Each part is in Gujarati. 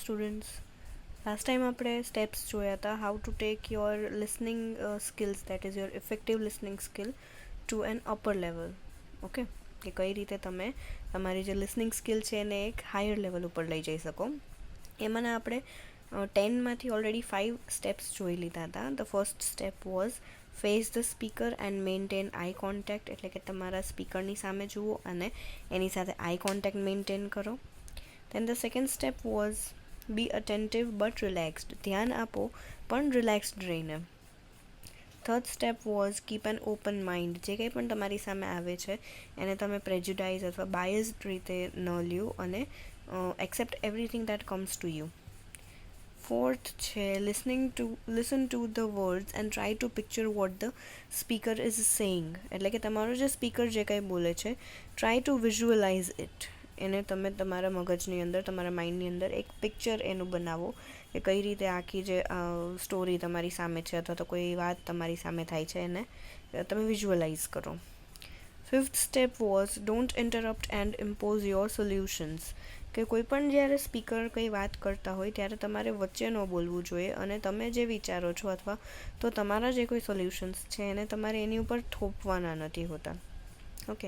સ્ટુડન્ટ્સ, લાસ્ટ ટાઈમ આપણે સ્ટેપ્સ જોયા હતા how to take your listening skills, that is your effective listening skill to an upper level. Okay, કે કઈ રીતે તમે તમારી જે લિસનિંગ સ્કિલ છે એને એક હાયર લેવલ ઉપર લઈ જઈ શકો. એમાંના આપણે 10માંથી ઓલરેડી 5 સ્ટેપ્સ જોઈ લીધા હતા. The first step was face the speaker and maintain eye contact, એટલે કે તમારા સ્પીકરની સામે જુઓ અને એની સાથે આઈ કોન્ટેક્ટ મેન્ટેન કરો. Then the second step was be attentive but relaxed, ધ્યાન આપો પણ રિલેક્સ્ડ રહીને. Third step was keep an open mind, જે કંઈ પણ તમારી સામે આવે છે એને તમે પ્રેજ્યુડાઇઝ અથવા બાયસ્ડ રીતે ન લ્યો અને accept everything that comes to you. Fourth છે listen to the words and try to picture what the speaker is saying, એટલે કે તમારો જે સ્પીકર જે કંઈ બોલે છે ટ્રાય ટુ વિઝ્યુઅલાઇઝ ઇટ. એને તમે તમારા મગજની અંદર, તમારા માઇન્ડની અંદર એક પિક્ચર એનું બનાવો કે કઈ રીતે આખી જે સ્ટોરી તમારી સામે છે અથવા તો કોઈ વાત તમારી સામે થાય છે એને તમે વિઝ્યુઅલાઇઝ કરો. Fifth step was don't interrupt and impose your solutions, કે કોઈ પણ જ્યારે સ્પીકર કંઈ વાત કરતા હોય ત્યારે તમારે વચ્ચે ન બોલવું જોઈએ અને તમે જે વિચારો છો અથવા તો તમારા જે કોઈ સોલ્યુશન્સ છે એને તમારે એની ઉપર થોપવાના નથી હોતા. Okay,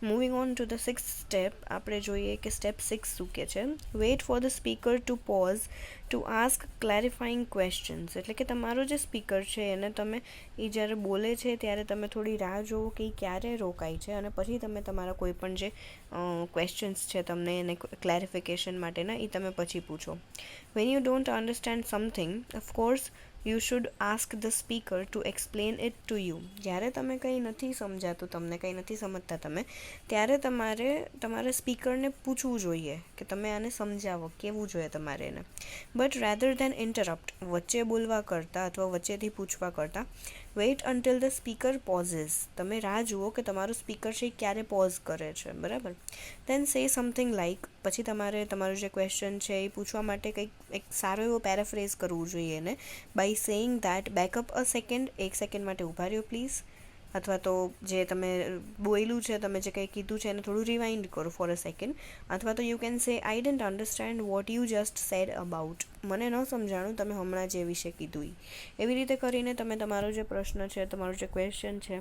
moving on to the sixth step, આપણે જોઈએ કે સ્ટેપ 6 શું કહે છે. Wait for the speaker to pause to ask clarifying questions, એટલે કે તમારો જે સ્પીકર છે એને તમે એ જ્યારે બોલે છે ત્યારે તમે થોડી રાહ જોવો કે એ ક્યારે રોકાય છે અને પછી તમે તમારા કોઈ પણ જે ક્વેશ્ચન્સ છે તમને એને ક્લેરિફિકેશન માટેના એ તમે પછી પૂછો. When you don't understand something, of course you should ask the speaker two explain it to you. જ્યારે તમે કંઈ નથી સમજાતું, તમને કંઈ નથી સમજતા તમે, ત્યારે તમારે તમારા સ્પીકરને પૂછવું જોઈએ કે તમે આને સમજાવો, કહેવું જોઈએ તમારે એને. બટ રેધર દેન ઇન્ટરપ્ટ, વચ્ચે બોલવા કરતાં અથવા વચ્ચેથી પૂછવા કરતાં, wait until the speaker pauses, તમે રાહ જુઓ કે તમારું સ્પીકર છે ક્યારે પોઝ કરે છે, બરાબર. દેન સે સમથિંગ લાઈક, પછી તમારે તમારું જે ક્વેશ્ચન છે એ પૂછવા માટે કંઈક એક સારો એવો પેરાફ્રેઝ કરવું જોઈએ એને, by saying that back up a second, એક સેકન્ડ માટે ઊભા રહ્યો પ્લીઝ, અથવા તો જે તમે બોલ્યું છે, તમે જે કંઈ કીધું છે એને થોડું રિવાઇન્ડ કરો ફોર અ સેકન્ડ, અથવા તો you can say I don't understand what you just said about, મને ન સમજાણું તમે હમણાં જે વિશે કીધું એ. એવી રીતે કરીને તમે તમારો જે પ્રશ્ન છે, તમારો જે ક્વેશ્ચન છે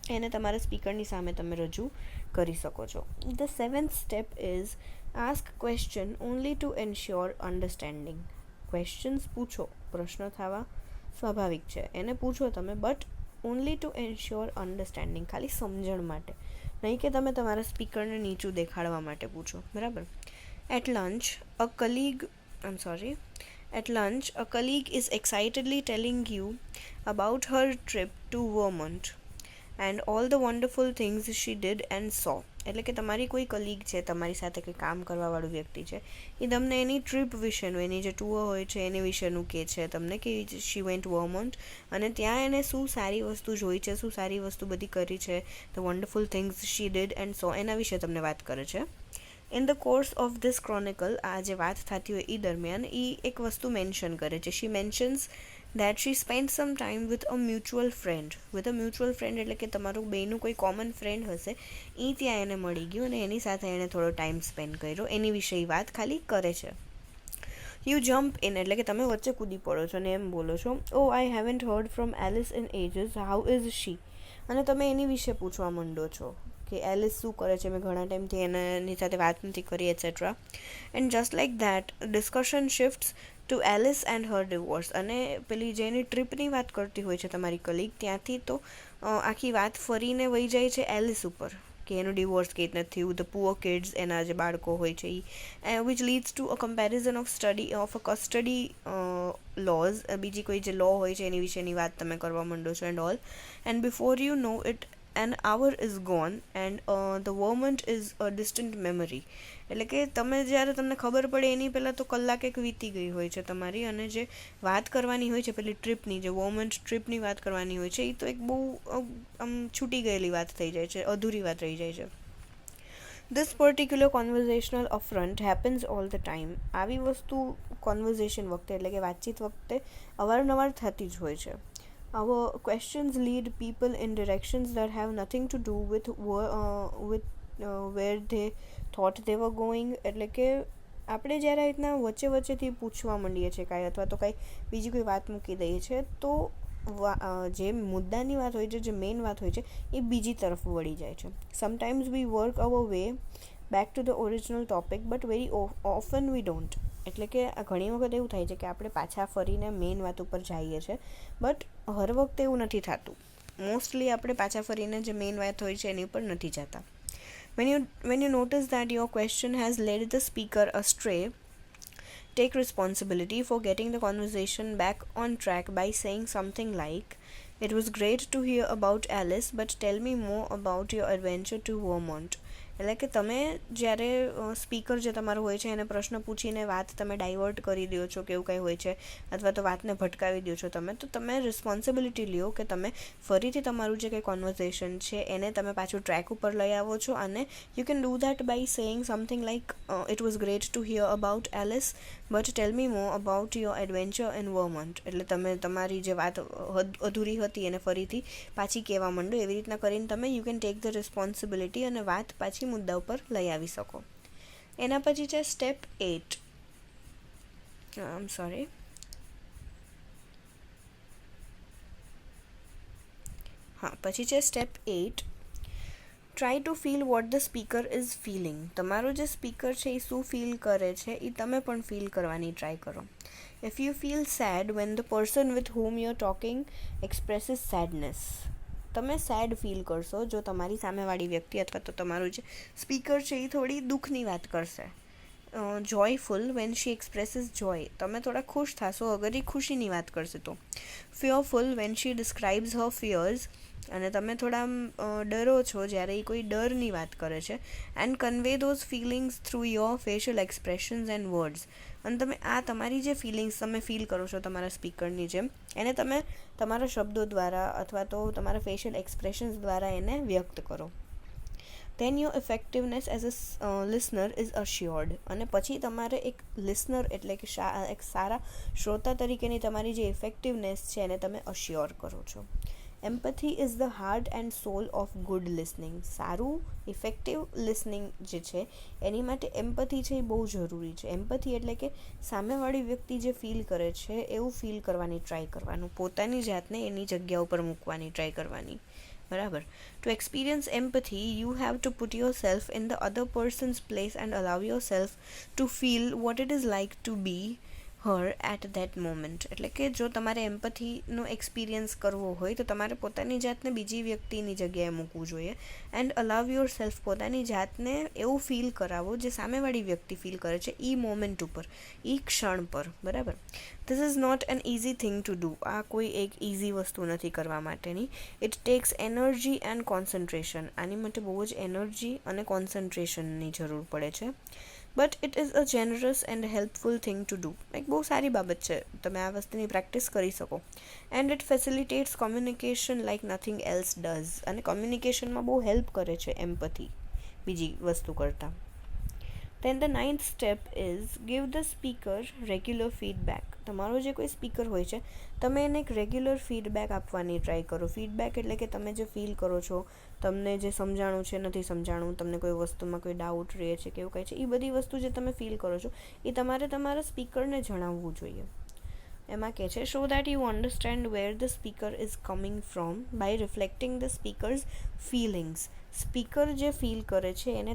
એને તમારા સ્પીકરની સામે તમે રજૂ કરી શકો છો. The seventh step is ask question only two ensure understanding, questions પૂછો, પ્રશ્ન થવા સ્વાભાવિક છે, એને પૂછો તમે, but only two ensure understanding, ખાલી સમજણ માટે, નહીં કે તમે તમારા સ્પીકરને નીચું દેખાડવા માટે પૂછો, બરાબર. At lunch a colleague is excitedly telling you about her trip to Vermont and all the wonderful things she did and saw, એટલે કે તમારી કોઈ કલીગ છે, તમારી સાથે કંઈ કામ કરવાવાળું વ્યક્તિ છે, એ તમને એની ટ્રીપ વિશેનું, એની જે ટૂર હોય છે એની વિશેનું કહે છે તમને કે શી વેન્ટ વર્મોન્ટ અને ત્યાં એને શું સારી વસ્તુ જોઈ છે, શું સારી વસ્તુ બધી કરી છે, the wonderful things she did and so, એના વિશે તમને વાત કરે છે. In the course of this chronicle, આ જે વાત થતી હોય એ દરમિયાન એ એક વસ્તુ મેન્શન કરે છે. શી mentions that she spent some time with a mutual friend, એટલે કે તમારું બેનું કોઈ કોમન ફ્રેન્ડ હશે એ ત્યાં એને મળી ગયું અને એની સાથે એણે થોડો ટાઈમ સ્પેન્ડ કર્યો, એની વિશે એ વાત ખાલી કરે છે. યુ જમ્પ ઇન, એટલે કે તમે વચ્ચે કૂદી પડો છો અને એમ બોલો છો, oh I haven't heard from Alice in ages, how is she, અને તમે એની વિશે પૂછવા માંડો છો કે એલિસ શું કરે છે, મેં ઘણા ટાઈમથી એની સાથે વાત નથી કરી etcetera. And just like that discussion shifts to Alice and her divorce, અને પેલી જેની ટ્રીપની વાત કરતી હોય છે તમારી કલીગ, ત્યાંથી તો આખી વાત ફરીને વહી જાય છે એલિસ ઉપર કે એનું ડિવોર્સ કેવી રીતના થયું, ધ પુઅર કિડ્સ, એના જે બાળકો હોય છે એ, which leads to a comparison of a custody laws, બીજી કોઈ જે લો હોય છે એની વિશેની વાત તમે કરવા માંડો છો and all. And before you know it an hour is gone and the Vermont is a distant memory, એટલે કે તમે જ્યારે તમને ખબર પડે એની પહેલાં તો કલાક એક વીતી ગઈ હોય છે તમારી, અને જે વાત કરવાની હોય છે પેલી ટ્રીપની, જે વર્મન્ટ ટ્રીપની વાત કરવાની હોય છે એ તો એક બહુ આમ છૂટી ગયેલી વાત થઈ જાય છે, અધૂરી વાત રહી જાય છે. This particular conversational affront happens all the time, આવી વસ્તુ કોન્વર્ઝેશન વખતે, એટલે કે વાતચીત વખતે અવારનવાર થતી જ હોય છે. Our questions lead people in directions that have nothing to do with where they thought they were going, એટલે કે આપણે જ્યારે આ રીતના વચ્ચેથી પૂછવા માંડીએ છીએ કાંઈ, અથવા તો કાંઈ બીજી કોઈ વાત મૂકી દઈએ છીએ, તો જે મુદ્દાની વાત હોય છે, જે મેઇન વાત હોય છે, એ બીજી તરફ વળી જાય છે. Sometimes we work our way back to the original topic, but very often we don't. એટલે કે ઘણી વખત એવું થાય છે કે આપણે પાછા ફરીને મેઇન વાત ઉપર જઈએ છીએ, બટ હર વખતે એવું નથી થતું. મોસ્ટલી આપણે પાછા ફરીને જે મેઇન વાત હોય છે એની ઉપર નથી જતા. When you notice that your question has led the speaker astray, take responsibility for getting the conversation back on track by saying something like, "It was great to hear about Alice, but tell me more about your adventure to Vermont." એટલે કે તમે જ્યારે સ્પીકર જે તમારું હોય છે એને પ્રશ્ન પૂછીને વાત તમે ડાયવર્ટ કરી દો છો કે એવું કંઈ હોય છે, અથવા તો વાતને ભટકાવી દો છો તમે, તો તમે રિસ્પોન્સિબિલિટી લ્યો કે તમે ફરીથી તમારું જે કંઈ કોન્વર્ઝેશન છે એને તમે પાછું ટ્રેક ઉપર લઈ આવો છો. અને you can do that by saying something like, "it was great to hear about Alice, but tell me more about your adventure in Vermont." એટલે તમે તમારી જે વાત અધૂરી હતી એને ફરીથી પાછી કહેવા માંડો. એવી રીતના કરીને તમે you can take the responsibility અને વાત પાછી મુદ્દા ઉપર લઈ આવી શકો. એના પછી છે સ્ટેપ 8. પછી છે step 8. Try to feel vote the speaker is feeling. તમારો જે સ્પીકર છે એ શું ફીલ કરે છે એ તમે પણ ફીલ કરવાની ટ્રાય કરો. If you feel sad when the person with whom you're talking expresses sadness, તમે સેડ ફીલ કરશો જો તમારી સામેવાળી વ્યક્તિ અથવા તો તમારું જે સ્પીકર છે એ થોડી દુઃખની વાત કરશે. જોયફુલ વેન શી એક્સપ્રેસીસ જોય, તમે થોડા ખુશ થશો અગર એ ખુશીની વાત કરશે તો. Fearful when she describes her fears, અને તમે થોડા ડરો છો જ્યારે એ કોઈ ડરની વાત કરે છે. And convey those feelings through your facial expressions and words. અને તમે આ તમારી જે ફિલિંગ્સ તમે ફીલ કરો છો તમારા સ્પીકરની જેમ, એને તમે તમારા શબ્દો દ્વારા અથવા તો તમારા ફેશિયલ એક્સપ્રેશન્સ દ્વારા એને વ્યક્ત કરો. Then your effectiveness as a listener is assured. અને પછી તમારે એક લિસનર એટલે કે એક સારા શ્રોતા તરીકેની તમારી જે ઇફેક્ટિવનેસ છે એને તમે અશ્યોર કરો છો. Empathy is the heart and soul of good listening. સારું ઇફેક્ટિવ લિસનિંગ જે છે એની માટે એમ્પથી છે એ બહુ જરૂરી છે. એમ્પથી એટલે કે સામેવાળી વ્યક્તિ જે ફીલ કરે છે એવું ફીલ કરવાની ટ્રાય કરવાનું, પોતાની જાતને એની જગ્યા ઉપર મૂકવાની ટ્રાય કરવાની. બરાબર. To experience empathy you have to put yourself in the other person's place and allow yourself to feel what it is like to be her at that moment. એટલે કે જો તમારે એમ્પથીનો એક્સપિરિયન્સ કરવો હોય તો તમારે પોતાની જાતને બીજી વ્યક્તિની જગ્યાએ મૂકવું જોઈએ. એન્ડ અલાવ યોર સેલ્ફ, પોતાની જાતને એવું ફીલ કરાવો જે સામેવાળી વ્યક્તિ ફીલ કરે છે એ મોમેન્ટ ઉપર, એ ક્ષણ પર. બરાબર. This is not an easy thing to do. આ કોઈ એક ઇઝી વસ્તુ નથી કરવા માટેની. It takes energy and concentration. આની માટે બહુ જ એનર્જી અને કોન્સન્ટ્રેશનની જરૂર પડે છે. But it is a generous and helpful thing to do. એક બહુ સારી બાબત છે, તમે આ વસ્તુની પ્રેક્ટિસ કરી શકો. And it facilitates communication like nothing else does. અને કોમ્યુનિકેશનમાં બહુ હેલ્પ કરે છે એમ્પથી બીજી વસ્તુ કરતાં. Then the 9th step is give the speaker regular feedback. તમારો જે કોઈ સ્પીકર હોય છે તમે એને એક રેગ્યુલર ફીડબેક આપવાની ટ્રાય કરો. ફીડબેક એટલે કે તમે જે ફીલ કરો છો, તમને જે સમજાણું છે નથી સમજાણું, તમને કોઈ વસ્તુમાં કોઈ ડાઉટ રહે છે કે એવું કંઈ છે, એ બધી વસ્તુ જે તમે ફીલ કરો છો એ તમારે તમારા સ્પીકરને જણાવવું જોઈએ. એમાં કહે છે, show that you understand where the speaker is coming from by reflecting the speaker's feelings. Speaker જે ફીલ કરે છે એને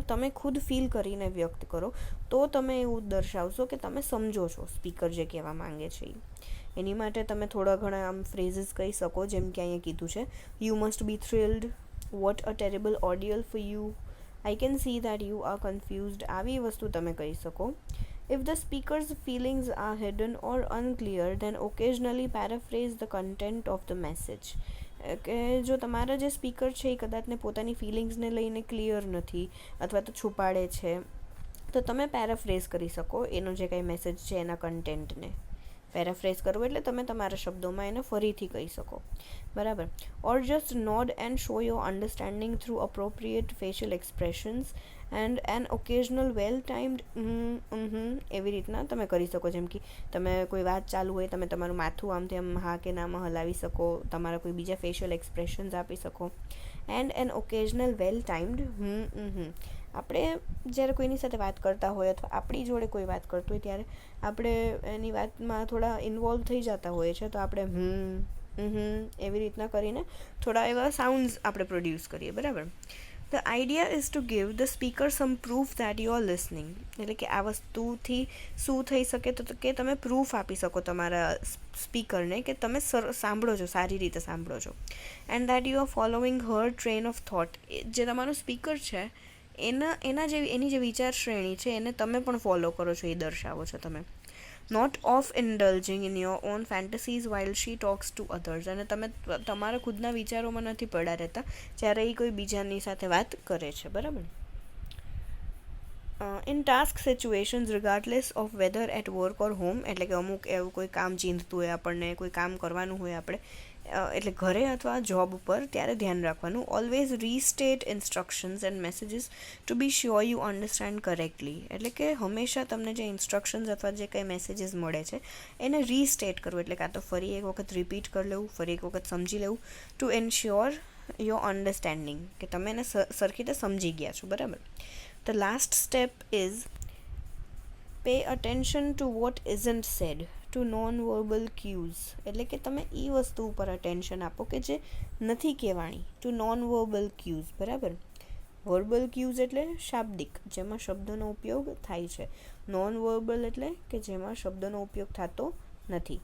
તમે ખુદ ફીલ કરીને વ્યક્ત કરો તો તમે એવું દર્શાવશો કે તમે સમજો છો સ્પીકર જે કહેવા માંગે છે એ. એની માટે તમે થોડા ઘણા આમ ફ્રેઝીસ કહી શકો, જેમ કે અહીંયા કીધું છે, you must be thrilled, what a terrible ordeal for you, I can see that you are confused. આવી વસ્તુ તમે કહી શકો. If the speaker's feelings are hidden or unclear, then occasionally paraphrase the content of the message. કે જો તમારા જે સ્પીકર છે એ કદાચને પોતાની ફિલિંગ્સને લઈને ક્લિયર નથી અથવા તો છુપાડે છે, તો તમે પેરાફ્રેઝ કરી શકો એનો જે કંઈ મેસેજ છે એના કન્ટેન્ટને. પેરાફ્રેઝ કરવું એટલે તમે તમારા શબ્દોમાં એને ફરીથી કહી શકો. બરાબર. Or just nod and show your understanding through appropriate facial expressions and an occasional well timed એવી રીતના તમે કરી શકો. જેમ કે તમે કોઈ વાત ચાલુ હોય, તમે તમારું માથું આમથી આમ હા કે નામાં હલાવી શકો, તમારા કોઈ બીજા ફેશિયલ એક્સપ્રેશન્સ આપી શકો. એન્ડ એન ઓકેઝનલ વેલ ટાઈમ્ડ આપણે જ્યારે કોઈની સાથે વાત કરતા હોય અથવા આપણી જોડે કોઈ વાત કરતું હોય ત્યારે આપણે એની વાતમાં થોડા ઇન્વોલ્વ થઈ જતા હોઈએ છીએ, તો આપણે એવી રીતના કરીને થોડા એવા સાઉન્ડ્સ આપણે પ્રોડ્યુસ કરીએ, બરાબર. The idea is to give the speaker some proof that you are listening. એટલે કે આ વસ્તુથી શું થઈ શકે, તો કે તમે પ્રૂફ આપી શકો તમારા સ્પીકરને કે તમે સાંભળો છો, સારી રીતે સાંભળો છો. And that you R following Har train of thought. જે તમારો સ્પીકર છે એની જે વિચાર શ્રેણી છે એને તમે પણ ફોલો કરો છો, એ દર્શાવો છો તમે. Not of indulging in your own fantasies while she talks to others. અને તમે તમારા ખુદના વિચારોમાં નથી પડ્યા રહેતા જ્યારે એ કોઈ બીજાની સાથે વાત કરે છે, બરાબર. In task situations regardless of whether at work or home. એટલે કે અમુક એવું કોઈ કામ ચીંધતું હોય, આપણને કોઈ કામ કરવાનું હોય આપણે, એટલે ઘરે અથવા જોબ ઉપર, ત્યારે ધ્યાન રાખવાનું. Always restate instructions and messages to be sure you understand correctly. એટલે કે હંમેશા તમને જે ઇન્સ્ટ્રક્શન્સ અથવા જે કંઈ મેસેજીસ મળે છે એને રીસ્ટેટ કરવું, એટલે કાં તો ફરી એક વખત રિપીટ કરી લેવું, ફરી એક વખત સમજી લેવું, ટુ એન્શ્યોર યોર અન્ડરસ્ટેન્ડિંગ, કે તમે એને સરખી રીતે સમજી ગયા છો, બરાબર. The last step is pay attention to what isn't said to non verbal cues. એટલે કે તમે એ વસ્તુ ઉપર અટેન્શન આપો કે જે નથી કહેવાણી, ટુ નોન વર્બલ ક્યુઝ, બરાબર. વર્બલ ક્યુઝ એટલે શાબ્દિક, જેમાં શબ્દોનો ઉપયોગ થાય છે. નોન વર્બલ એટલે કે જેમાં શબ્દોનો ઉપયોગ થતો નથી.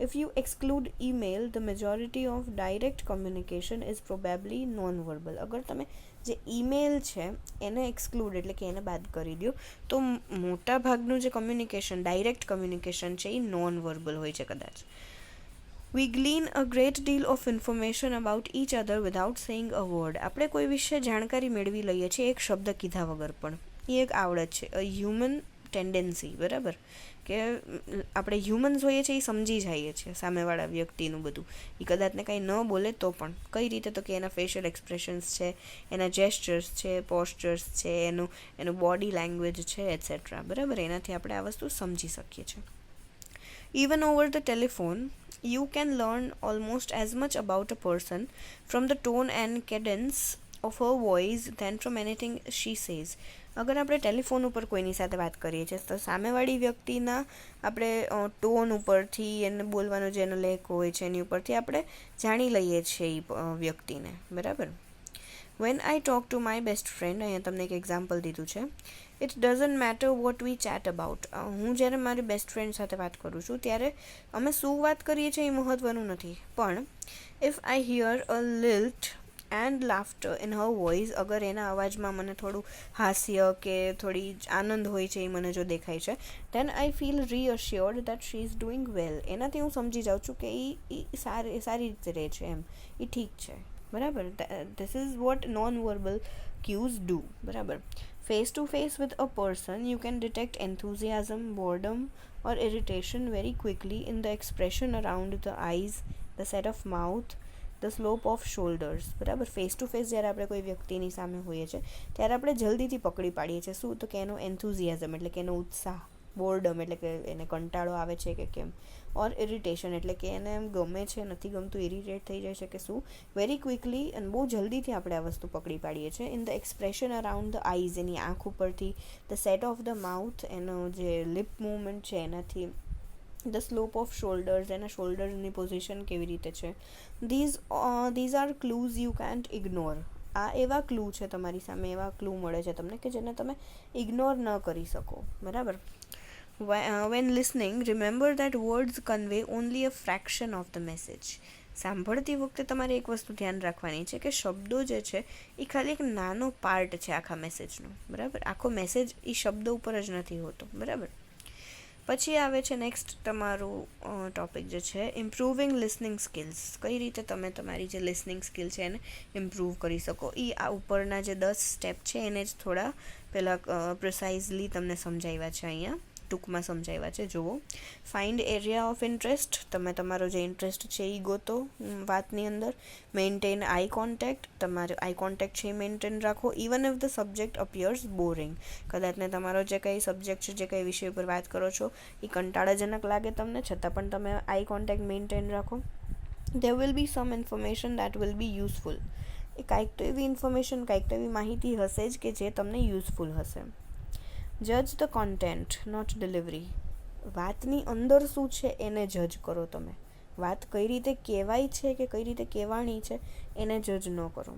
If you exclude email, the majority of direct communication is probably non verbal. અગર તમે જે ઈમેલ છે એને એક્સક્લુડ એટલે કે એને બાદ કરી દો, તો મોટા ભાગનું જે કમ્યુનિકેશન, ડાયરેક્ટ કમ્યુનિકેશન છે, એ નોન વર્બલ હોય છે કદાચ. We glean a great deal of information about each other without saying a word. આપણે કોઈ વિશે જાણકારી મેળવી લઈએ છીએ એક શબ્દ કીધા વગર પણ. એ એક આવડત છે, અ હ્યુમન ટેન્ડન્સી, બરાબર. કે આપણે હ્યુમન્સ હોઈએ છીએ એ સમજી જઈએ છીએ સામેવાળા વ્યક્તિનું બધું. એ કદાચને કંઈ ન બોલે તો પણ કઈ રીતે, તો કે એના ફેશિયલ એક્સપ્રેશન્સ છે, એના જેસ્ચર્સ છે, પોસ્ચર્સ છે, એનું બોડી લેંગ્વેજ છે, એટ્સેટ્રા, બરાબર. એનાથી આપણે આ વસ્તુ સમજી શકીએ છીએ. Even over the telephone, you can learn almost as much about a person from the tone and cadence of her voice than from anything she says. અગર આપણે ટેલિફોન ઉપર કોઈની સાથે વાત કરીએ છીએ તો સામેવાળી વ્યક્તિના આપણે ટોન ઉપરથી, એને બોલવાનો જે એનો લેક હોય છે એની ઉપરથી આપણે જાણી લઈએ છીએ એ વ્યક્તિને, બરાબર. When I talk to my best friend, અહીંયા તમને એક એક્ઝામ્પલ દીધું છે. It doesn't matter what we chat about. હું જ્યારે મારી બેસ્ટ ફ્રેન્ડ સાથે વાત કરું છું ત્યારે અમે શું વાત કરીએ છીએ એ મહત્ત્વનું નથી, પણ if I hear a lilt and laughter in her voice, અગર એના અવાજમાં મને થોડું હાસ્ય કે થોડી આનંદ હોય છે એ મને જો દેખાય છે, then I feel reassured that she is doing well. એનાથી હું સમજી જાઉં છું કે એ સારી રીતે રહે છે, એમ એ ઠીક છે, બરાબર. This is what non verbal cues do, બરાબર. Face to face with a person, you can detect enthusiasm, boredom or irritation very quickly in the expression around the eyes, the set of mouth, the slope of shoulders, બરાબર. ફેસ ટુ ફેસ જ્યારે આપણે કોઈ વ્યક્તિની સામે હોઈએ છીએ ત્યારે આપણે જલ્દીથી પકડી પાડીએ છીએ શું, તો કે એનો એન્થુઝિયાઝમ એટલે કે એનો ઉત્સાહ, બોર્ડમ એટલે કે એને કંટાળો આવે છે કે કેમ, ઓર ઇરિટેશન એટલે કે એને એમ ગમે છે, નથી ગમતું, ઇરિટેટ થઈ જાય છે કે શું, વેરી ક્વિકલી અને બહુ જલ્દીથી આપણે આ વસ્તુ પકડી પાડીએ છીએ. In the expression around the eyes, એની આંખ ઉપરથી, the set of the mouth, એનો જે લિપ મૂવમેન્ટ છે એનાથી, ધ સ્લોપ ઓફ શોલ્ડર્સ, એના શોલ્ડરની પોઝિશન કેવી રીતે છે. These are clues you can't ignore. આ એવા ક્લૂ છે, તમારી સામે એવા ક્લૂ મળે છે તમને કે જેને તમે ઇગ્નોર ન કરી શકો, બરાબર. When listening, remember that words convey only a fraction of the message. સાંભળતી વખતે તમારે એક વસ્તુ ધ્યાન રાખવાની છે કે શબ્દો જે છે એ ખાલી એક નાનો પાર્ટ છે આખા મેસેજનો, બરાબર. આખો મેસેજ એ શબ્દો ઉપર જ નથી હોતો, બરાબર. પછી આવે છે નેક્સ્ટ તમારું ટોપિક જે છે ઇમ્પ્રુવિંગ લિસનિંગ સ્કિલ્સ. કઈ રીતે તમે તમારી જે લિસનિંગ સ્કિલ છે એને ઇમ્પ્રૂવ કરી શકો. એ આ ઉપરના જે 10 સ્ટેપ છે એને જ થોડા પહેલાં પ્રિસાઇઝલી તમને સમજાવ્યા છે, અહીંયા ટૂંકમાં સમજાવ્યા છે. જુઓ, ફાઇન્ડ એરિયા ઓફ ઇન્ટરેસ્ટ, તમે તમારો જે ઇન્ટરેસ્ટ છે એ ગોતો વાતની અંદર. મેન્ટેન આઈ કોન્ટેક્ટ, તમારે આઈ કોન્ટેક્ટ છે એ મેન્ટેન રાખો. Even if the subject appears boring, કદાચને તમારો જે કંઈ સબ્જેક્ટ છે, જે કંઈ વિષય ઉપર વાત કરો છો એ કંટાળાજનક લાગે તમને, છતાં પણ તમે આઈ કોન્ટેક્ટ મેન્ટેન રાખો. There will be some information that will be useful. એ કાંઈક તો એવી ઇન્ફોર્મેશન, કાંઈક તો એવી માહિતી હશે જ કે જે તમને યુઝફુલ હશે. જજ ધ કોન્ટેન્ટ, નોટ ડિલિવરી. વાતની અંદર શું છે એને જજ કરો તમે. વાત કઈ રીતે કહેવાય છે કે કઈ રીતે કહેવાની છે એને જજ ન કરો.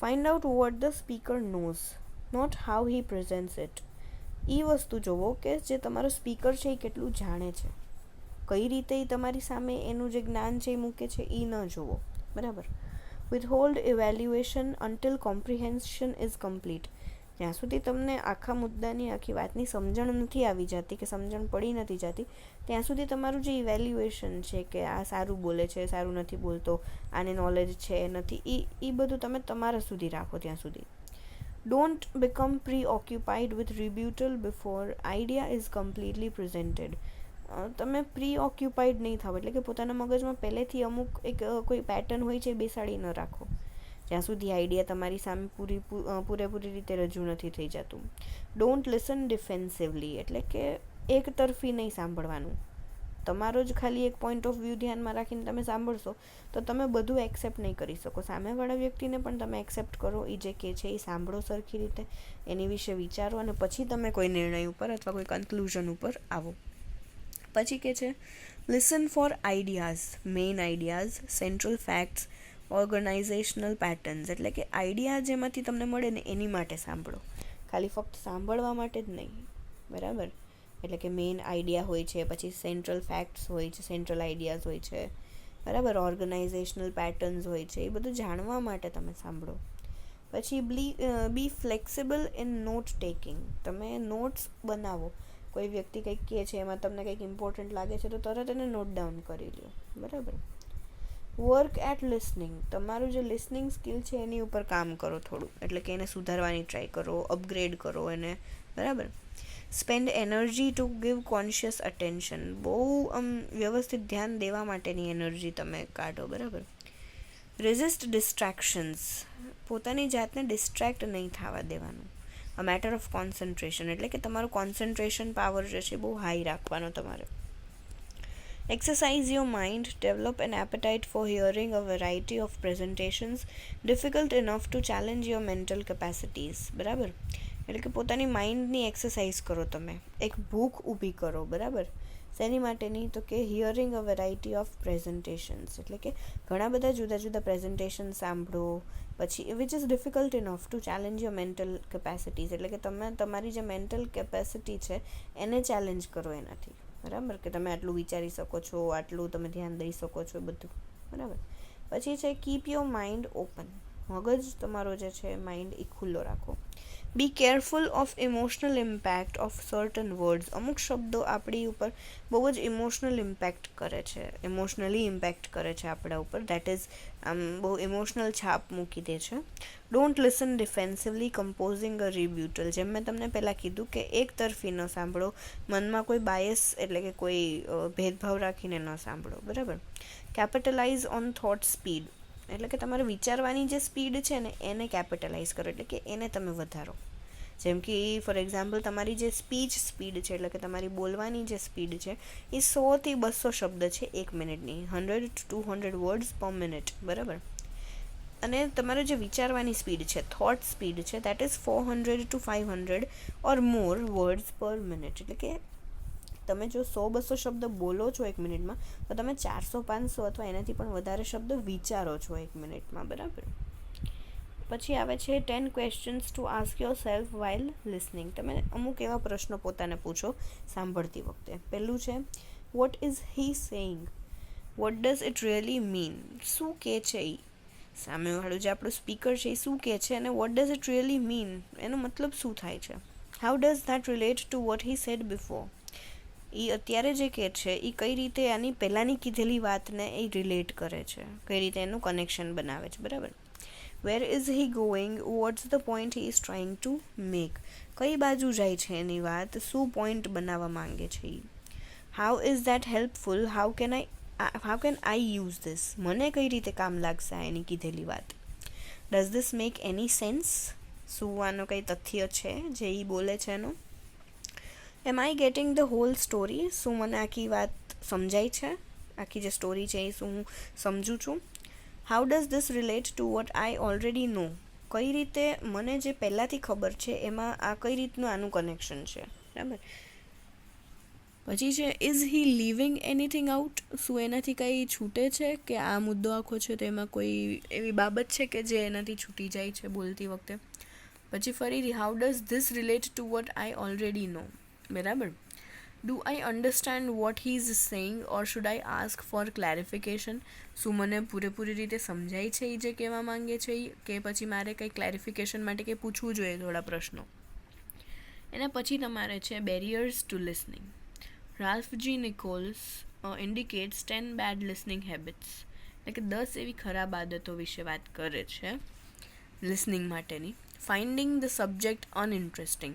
Find out what the speaker knows, not how he presents it. એ વસ્તુ જોવો કે જે તમારો સ્પીકર છે એ કેટલું જાણે છે, કઈ રીતે એ તમારી સામે એનું જે જ્ઞાન છે એ મૂકે છે એ ન જોવો, બરાબર. Withhold evaluation until comprehension is complete. જ્યાં સુધી તમને આખા મુદ્દાની, આખી વાતની સમજણ નથી આવી જતી કે સમજણ પડી નથી જતી, ત્યાં સુધી તમારું જે ઇવેલ્યુએશન છે કે આ સારું બોલે છે, સારું નથી બોલતો, આને નોલેજ છે નથી, એ બધું તમે તમારા સુધી રાખો ત્યાં સુધી. Don't become preoccupied with rebuttal before idea is completely presented. તમે પ્રી ઓક્યુપાઈડ નહીં થાવ, એટલે કે પોતાના મગજમાં પહેલેથી અમુક એક કોઈ પેટર્ન હોય છે બેસાડી ન રાખો જ્યાં સુધી આઈડિયા તમારી સામે પૂરેપૂરી રીતે રજૂ નથી થઈ જતું. ડોન્ટ લિસન ડિફેન્સિવલી, એટલે કે એક તરફી નહીં સાંભળવાનું. તમારો જ ખાલી એક પોઈન્ટ ઓફ વ્યૂ ધ્યાનમાં રાખીને તમે સાંભળશો તો તમે બધું એક્સેપ્ટ નહીં કરી શકો. સામેવાળા વ્યક્તિને પણ તમે એક્સેપ્ટ કરો, એ જે કહે છે એ સાંભળો સરખી રીતે, એની વિશે વિચારો અને પછી તમે કોઈ નિર્ણય ઉપર અથવા કોઈ કન્ક્લુઝન ઉપર આવો. પછી કે છે listen for ideas, main ideas, central facts, organizational patterns. એટલે કે આઈડિયા જેમાંથી તમને મળે ને એની માટે સાંભળો, ખાલી ફક્ત સાંભળવા માટે જ નહીં, બરાબર. એટલે કે મેઇન આઈડિયા હોય છે, પછી સેન્ટ્રલ ફેક્ટ્સ હોય છે, સેન્ટ્રલ આઈડિયાઝ હોય છે, બરાબર. ઓર્ગનાઇઝેશનલ પેટર્ન્સ હોય છે, એ બધું જાણવા માટે તમે સાંભળો. પછી be flexible in not taking. તમે નોટ્સ બનાવો. કોઈ વ્યક્તિ કંઈક કહે છે, એમાં તમને કંઈક ઇમ્પોર્ટન્ટ લાગે છે તો તરત એને નોટ ડાઉન કરી લો, બરાબર. Work at listening. તમારું જે લિસનિંગ સ્કિલ છે એની ઉપર કામ કરો થોડું, એટલે કે એને સુધારવાની ટ્રાય કરો, અપગ્રેડ કરો એને, બરાબર. Spend energy to give conscious attention. બહુ વ્યવસ્થિત ધ્યાન દેવા માટેની એનર્જી તમે કાઢો, બરાબર. Resist distractions. પોતાની જાતને ડિસ્ટ્રેક્ટ નહીં થવા દેવાનું. અ મેટર ઓફ કોન્સન્ટ્રેશન, એટલે કે તમારું કોન્સન્ટ્રેશન પાવર જે છે બહુ હાઈ રાખવાનો તમારે. Exercise your mind, develop an appetite for hearing a variety of presentations difficult enough to challenge your mental capacities, બરાબર. એટલે કે પોતાની માઇન્ડની એક્સરસાઇઝ કરો તમે, એક ભૂખ ઊભી કરો, બરાબર. શેની માટેની? તો કે hearing a variety of presentations, એટલે કે ઘણા બધા જુદા જુદા પ્રેઝન્ટેશન સાંભળો, પછી which is difficult enough to challenge your mental capacities. એટલે કે તમે તમારી જે મેન્ટલ કેપેસિટી છે એને ચેલેન્જ કરો એનાથી, બરાબર. કે તમે આટલું વિચારી શકો છો, આટલું તમે ધ્યાન દઈ શકો છો, બધું, બરાબર. પછી છે કીપ યોર માઇન્ડ ઓપન. મગજ તમારો જે છે માઇન્ડ એ ખુલ્લો રાખો. Be careful of emotional impact of certain words. અમુક શબ્દો આપણી ઉપર બહુ જ ઇમોશનલ ઇમ્પેક્ટ કરે છે, ઇમોશનલી ઇમ્પેક્ટ કરે છે આપણા ઉપર, દેટ ઇઝ બહુ ઇમોશનલ છાપ મૂકી દે છે. ડોન્ટ લિસન ડિફેન્સિવલી કમ્પોઝિંગ અ રિબ્યુટલ. જેમ મેં તમને પહેલાં કીધું કે એક તરફી ન સાંભળો, મનમાં કોઈ બાયસ એટલે કે કોઈ ભેદભાવ રાખીને ન સાંભળો, બરાબર. Capitalise on thought speed. એટલે કે તમારે વિચારવાની જે સ્પીડ છે ને એને કેપિટલાઇઝ કરો, એટલે કે એને તમે વધારો. જેમ કે ફોર એક્ઝામ્પલ તમારી જે સ્પીચ સ્પીડ છે, એટલે કે તમારી બોલવાની જે સ્પીડ છે એ 100 થી 200 શબ્દ છે એક મિનિટની, 100 to 200 વર્ડ્સ પર મિનિટ, બરાબર. અને તમારો જે વિચારવાની સ્પીડ છે, થોટ સ્પીડ છે, that is 400 to 500 or more words પર મિનિટ. એટલે કે તમે જો 100-200 શબ્દ બોલો છો એક મિનિટમાં તો તમે 400-500 અથવા એનાથી પણ વધારે શબ્દ વિચારો છો એક મિનિટમાં, બરાબર. પછી આવે છે 10 questions to ask your self while listening. તમે અમુક એવા પ્રશ્નો પોતાને પૂછો સાંભળતી વખતે. પહેલું છે what is he saying, vote does it really mean. શું કહે છે એ સામેવાળું જે આપણું સ્પીકર છે એ શું કહે છે અને what does it really mean, એનો મતલબ શું થાય છે. How does that relate to what he said before. એ અત્યારે જે કહે છે એ કઈ રીતે આની પહેલાંની કીધેલી વાતને એ રિલેટ કરે છે, કઈ રીતે એનું કનેક્શન બનાવે છે, બરાબર. Where is he going, what's the point he is trying to make. કઈ બાજુ જાય છે એની વાત, શું પોઈન્ટ બનાવવા માંગે છે એ. How is that helpful, how can I use this. મને કઈ રીતે કામ લાગશે એની કીધેલી વાત. Does this make any sense. શું આનો કંઈ તથ્ય છે જે એ બોલે છે એનું. એમ આઈ ગેટિંગ ધ હોલ સ્ટોરી. શું મને આખી વાત સમજાય છે, આખી જે સ્ટોરી છે એ શું હું સમજું છું. How does this relate to what I already know, કઈ રીતે મને જે પહેલાંથી ખબર છે એમાં આ કઈ રીતનું આનું કનેક્શન છે, બરાબર. પછી છે is he leaving anything out, શું એનાથી કંઈ છૂટે છે કે આ મુદ્દો આખો છે તો એમાં કોઈ એવી બાબત છે કે જે એનાથી છૂટી જાય છે બોલતી વખતે. પછી ફરીથી how does this relate to what I already know, બરાબર. Do I understand what he is saying or should I ask for clarification, શું મને પૂરેપૂરી રીતે સમજાય છે એ જે કહેવા માંગે છે કે પછી મારે કંઈ ક્લેરિફિકેશન માટે કંઈ પૂછવું જોઈએ થોડા પ્રશ્નો. એના પછી તમારે છે બેરિયર્સ ટુ લિસનિંગ. રાલ્ફ જી નિકોલ્સ ઇન્ડિકેટ્સ 10 બેડ લિસનિંગ હેબિટ્સ, એટલે કે 10 એવી ખરાબ આદતો વિશે વાત કરે છે લિસનિંગ માટેની. ફાઇન્ડિંગ ધ સબ્જેક્ટ અનઇન્ટરેસ્ટિંગ,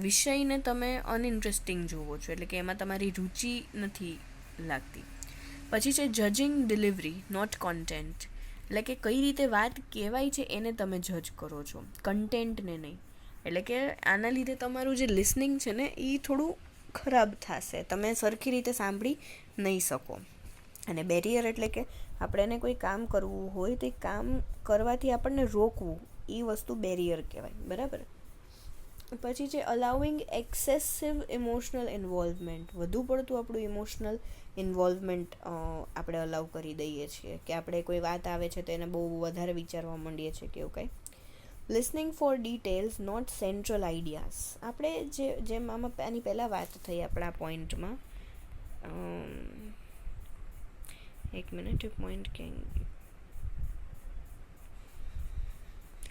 વિષયને તમે અનઇન્ટરેસ્ટિંગ જુઓ છો, એટલે કે એમાં તમારી રુચિ નથી લાગતી. પછી છે જજિંગ ડિલિવરી નોટ કોન્ટેન્ટ, એટલે કે કઈ રીતે વાત કહેવાય છે એને તમે જજ કરો છો, કન્ટેન્ટને નહીં. એટલે કે આના લીધે તમારું જે લિસનિંગ છે ને એ થોડું ખરાબ થશે, તમે સરખી રીતે સાંભળી નહીં શકો. અને બેરિયર એટલે કે આપણે એને કોઈ કામ કરવું હોય તો એ કામ કરવાથી આપણને રોકવું, એ વસ્તુ બેરિયર કહેવાય, બરાબર. પછી છે અલાઉઇંગ એક્સેસિવ ઇમોશનલ ઇન્વોલ્વમેન્ટ, વધુ પડતું આપણું ઇમોશનલ ઇન્વોલ્વમેન્ટ આપણે અલાઉ કરી દઈએ છીએ, કે આપણે કોઈ વાત આવે છે તો એને બહુ વધારે વિચારવા માંડીએ છીએ કે એવું કંઈ. Listening for details not central ideas, આપણે જેમ આની પહેલાં વાત થઈ આપણા પોઈન્ટમાં, એક મિનિટ પોઈન્ટ ક્યાં,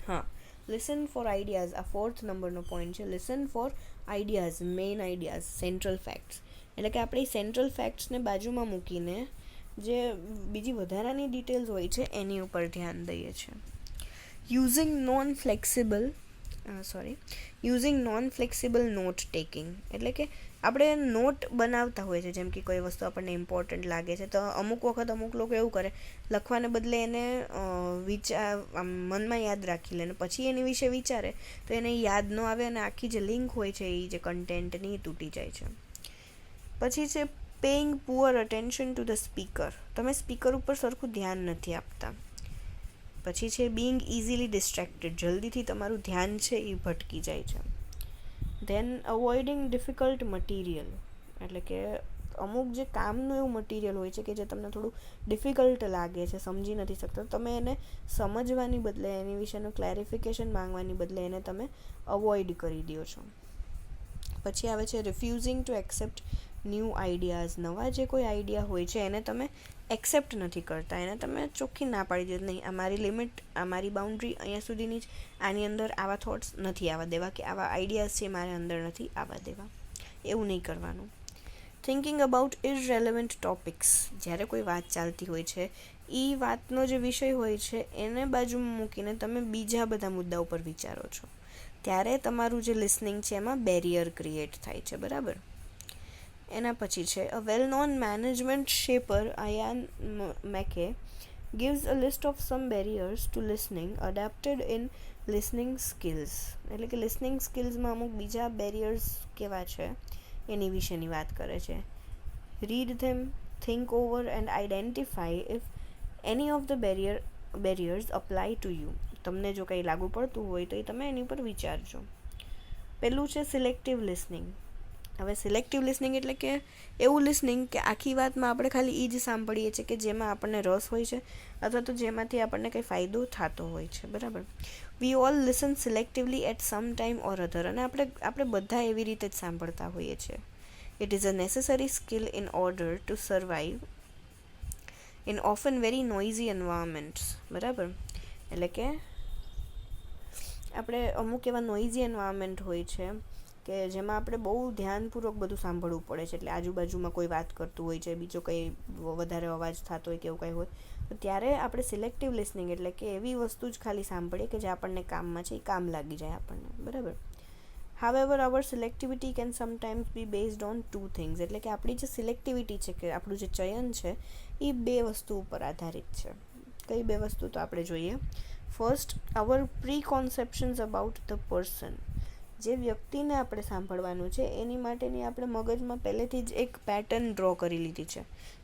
હા, લિસન ફોર આઈડિયાઝ, આ 4th નંબરનો પોઈન્ટ છે. Listen for ideas, main ideas, central facts, એટલે કે આપણે સેન્ટ્રલ ફેક્ટ્સને બાજુમાં મૂકીને જે બીજી વધારાની ડિટેલ્સ હોય છે એની ઉપર ધ્યાન દઈએ છીએ. Using non flexible note taking, એટલે કે આપણે નોટ બનાવતા હોય છે, જેમ કે કોઈ વસ્તુ આપણને ઇમ્પોર્ટન્ટ લાગે છે તો અમુક વખત અમુક લોકો એવું કરે, લખવાને બદલે એને મનમાં યાદ રાખી લે, ને પછી એની વિશે વિચારે તો એને યાદ ન આવે અને આખી જે લિંક હોય છે એ જે કન્ટેન્ટની એ તૂટી જાય છે. પછી છે paying poor attention to the speaker, તમે સ્પીકર ઉપર સરખું ધ્યાન નથી આપતા. પછી છે બિંગ ઇઝીલી ડિસ્ટ્રેક્ટેડ, જલ્દીથી તમારું ધ્યાન છે એ ભટકી જાય છે. ધેન અવોઇડિંગ ડિફિકલ્ટ મટીરિયલ, એટલે કે અમુક જે કામનું એવું મટીરિયલ હોય છે કે જે તમને થોડું ડિફિકલ્ટ લાગે છે, સમજી નથી શકતા, તમે એને સમજવાની બદલે એની વિશેનું ક્લેરિફિકેશન માંગવાની બદલે એને તમે અવોઇડ કરી દો છો. પછી આવે છે રિફ્યુઝિંગ ટુ એક્સેપ્ટ ન્યૂ આઈડિયાઝ, નવા જે કોઈ આઈડિયા હોય છે એને તમે એક્સેપ્ટ નથી કરતા, એને તમે ચોખ્ખી ના પાડી દો, નહીં આ મારી લિમિટ, આ મારી બાઉન્ડ્રી અહીંયા સુધીની જ, આની અંદર આવા થોટ્સ નથી આવવા દેવા, કે આવા આઈડિયાઝ છે મારે અંદર નથી આવવા દેવા, એવું નહીં કરવાનું. થિંકિંગ અબાઉટ ઇરરેલેવન્ટ ટોપિક્સ, જ્યારે કોઈ વાત ચાલતી હોય છે એ વાતનો જે વિષય હોય છે એને બાજુમાં મૂકીને તમે બીજા બધા મુદ્દા ઉપર વિચારો છો, ત્યારે તમારું જે લિસનિંગ છે એમાં બેરિયર ક્રિએટ થાય છે, બરાબર. એના પછી છે a well known management shaper Ian Mackay gives a list of some barriers to listening adapted in listening skills, એટલે કે લિસનિંગ સ્કિલ્સમાં અમુક બીજા બેરિયર્સ કેવા છે એની વિશેની વાત કરે છે. Read them, think over and identify if any of the barriers apply to you, તમને જો કંઈ લાગુ પડતું હોય તો એ તમે એની પર વિચારજો. પહેલું છે સિલેક્ટિવ લિસનિંગ. હવે સિલેક્ટિવ લિસનિંગ એટલે કે એવું લિસનિંગ કે આખી વાતમાં આપણે ખાલી એ જ સાંભળીએ છીએ કે જેમાં આપણને રસ હોય છે અથવા તો જેમાંથી આપણને કંઈ ફાયદો થતો હોય છે, બરાબર. We all listen selectively at some time or other, અને આપણે બધા એવી રીતે જ સાંભળતા હોઈએ છીએ. It is a necessary skill in order to survive in often very noisy environments, બરાબર. એટલે કે આપણે અમુક એવા નોઇઝી એન્વાયરમેન્ટ હોય છે કે જેમાં આપણે બહુ ધ્યાનપૂર્વક બધું સાંભળવું પડે છે, એટલે આજુબાજુમાં કોઈ વાત કરતું હોય છે, બીજો કંઈ વધારે અવાજ થતો હોય કે એવું કંઈ હોય તો ત્યારે આપણે સિલેક્ટિવ લિસનિંગ એટલે કે એવી વસ્તુ જ ખાલી સાંભળીએ કે જે આપણને કામમાં છે એ કામ લાગી જાય આપણને, બરાબર. However our selectivity can sometimes be based on 2 things, એટલે કે આપણી જે સિલેક્ટિવિટી છે કે આપણું જે ચયન છે એ 2 વસ્તુ ઉપર આધારિત છે. કઈ 2 વસ્તુ તો આપણે જોઈએ. First, our preconceptions about the person, જે વ્યક્તિને આપણે સાંભળવાનું છે એની માટેની આપણે મગજમાં પહેલેથી જ એક પેટર્ન ડ્રો કરી લીધી છે.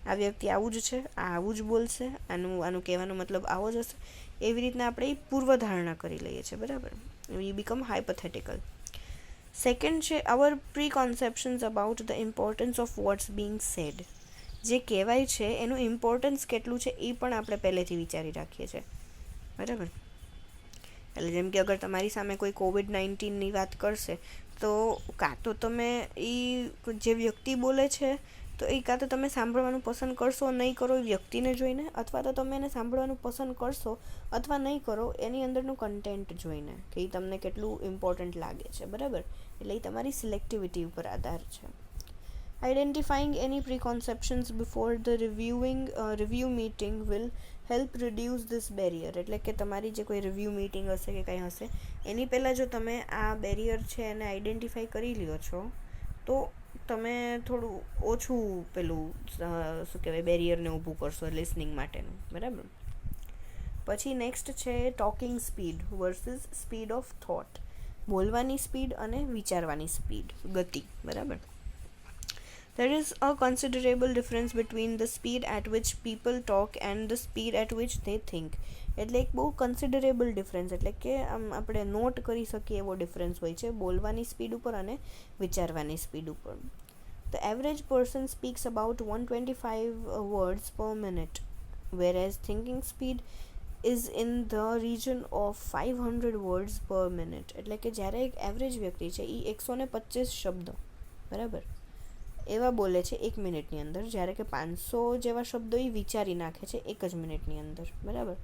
આ વ્યક્તિ આવું જ છે, આ આવું જ બોલશે, આનું કહેવાનો મતલબ આવો જ હશે. એવી રીતના આપણે એ પૂર્વધારણા કરી લઈએ છીએ, બરાબર. We become hypothetical. સેકન્ડ છે our preconceptions about the importance of what's being said. જે કહેવાય છે એનું ઇમ્પોર્ટન્સ કેટલું છે એ પણ આપણે પહેલેથી વિચારી રાખીએ છીએ, બરાબર. એટલે જેમ કે અગર તમારી સામે કોઈ COVID-19ની વાત કરશે તો કાં તો તમે એ જે વ્યક્તિ બોલે છે તો એ કાં તો તમે સાંભળવાનું પસંદ કરશો નહીં કરો એ વ્યક્તિને જોઈને, અથવા તો તમે એને સાંભળવાનું પસંદ કરશો અથવા નહીં કરો એની અંદરનું કન્ટેન્ટ જોઈને કે એ તમને કેટલું ઇમ્પોર્ટન્ટ લાગે છે, બરાબર. એટલે એ તમારી સિલેક્ટિવિટી ઉપર આધાર છે. Identifying any preconceptions before the review meeting will help reduce this barrier. એટલે કે તમારી જે કોઈ રિવ્યૂ મીટિંગ હશે કે કંઈ હશે એની પહેલાં જો તમે આ બેરિયર છે એને આઈડેન્ટિફાઈ કરી લ્યો છો તો તમે થોડું ઓછું પેલું શું કહેવાય બેરિયરને ઊભું કરશો લિસનિંગ માટેનું, બરાબર. પછી નેક્સ્ટ છે talking speed versus speed of thought. બોલવાની સ્પીડ અને વિચારવાની સ્પીડ, ગતિ, બરાબર. There is a considerable difference between the speed at which people talk and the speed at which they think. એટલે એક બહુ કન્સિડરેબલ ડિફરન્સ, એટલે કે આમ આપણે નોટ કરી શકીએ એવો ડિફરન્સ હોય છે બોલવાની સ્પીડ ઉપર અને વિચારવાની સ્પીડ ઉપર. The average person speaks about 125 words per minute, whereas thinking speed is in the region of 500 words per minute. એટલે કે જ્યારે એક એવરેજ વ્યક્તિ છે એ 125 શબ્દો, બરાબર, એવા બોલે છે 1 મિનિટની અંદર, જ્યારે કે 500 જેવા શબ્દો એ વિચારી નાખે છે 1 જ મિનિટની અંદર, બરાબર.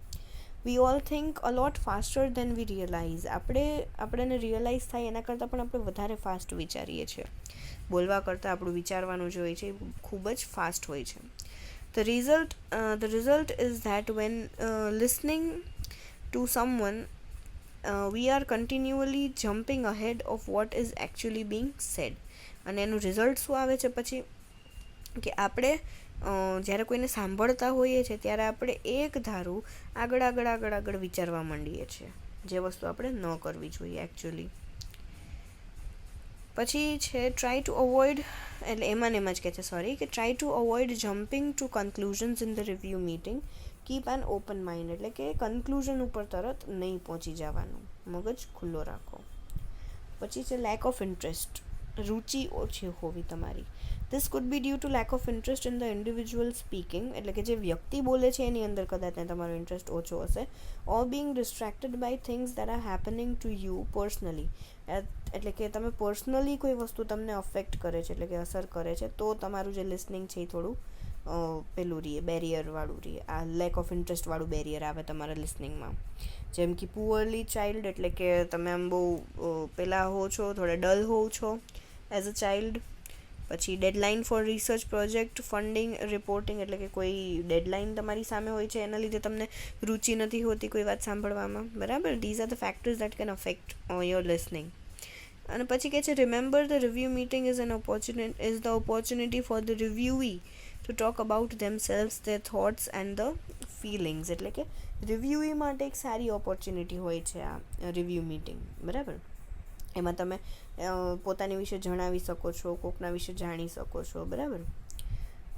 We all think a lot faster than we realize. આપણને રિયલાઇઝ થાય એના કરતાં પણ આપણે વધારે ફાસ્ટ વિચારીએ છીએ. બોલવા કરતાં આપણું વિચારવાનું જે હોય છે એ ખૂબ જ ફાસ્ટ હોય છે. The result is that when listening to someone, we are continually jumping ahead of what is actually being said. અને એનું રિઝલ્ટ શું આવે છે પછી કે આપણે જ્યારે કોઈને સાંભળતા હોઈએ છીએ ત્યારે આપણે એક ધારું આગળ વિચારવા માંડીએ છીએ, જે વસ્તુ આપણે ન કરવી જોઈએ એકચ્યુઅલી. પછી છે ટ્રાય ટુ અવોઇડ, એટલે એમાં જ કહે છે કે try to avoid jumping to conclusions in the review meeting. Keep an open mind, એટલે કે કન્ક્લુઝન ઉપર તરત નહીં પહોંચી જવાનું, મગજ ખુલ્લો રાખો. પછી છે લેક ઓફ ઇન્ટરેસ્ટ, રુચિ ઓછી હોવી તમારી. This could be due to lack of interest in the individual speaking, એટલે કે જે વ્યક્તિ બોલે છે એની અંદર કદાચ તમારો ઇન્ટરેસ્ટ ઓછો હશે. Or being distracted by things that are happening to you personally, એટલે કે તમે પર્સનલી કોઈ વસ્તુ તમને અફેક્ટ કરે છે, એટલે કે અસર કરે છે, તો તમારું જે લિસનિંગ છે એ થોડું પેલું રહીએ, બેરિયરવાળું રહીએ. આ લેક ઓફ ઇન્ટરેસ્ટવાળું બેરિયર આવે તમારા લિસનિંગમાં. જેમ કે પુઅરલી ચાઇલ્ડ, એટલે કે તમે આમ બહુ પેલા હો છો, થોડા ડલ હોવ છો એઝ અ ચાઇલ્ડ. પછી deadline four research project, funding, reporting, એટલે કે કોઈ ડેડલાઇન તમારી સામે હોય છે એના લીધે તમને રુચિ નથી હોતી કોઈ વાત સાંભળવામાં, બરાબર. These are the factors that can affect your listening. અને પછી કહે છે remember the review meeting is the opportunity for the reviewee to talk about themselves, their thoughts and the feelings. એટલે કે રિવ્યુઈ માટે એક સારી ઓપોર્ચ્યુનિટી હોય છે આ રિવ્યૂ મીટિંગ, બરાબર. એમાં તમે પોતાની વિશે જણાવી શકો છો, કોકના વિશે જાણી શકો છો, બરાબર.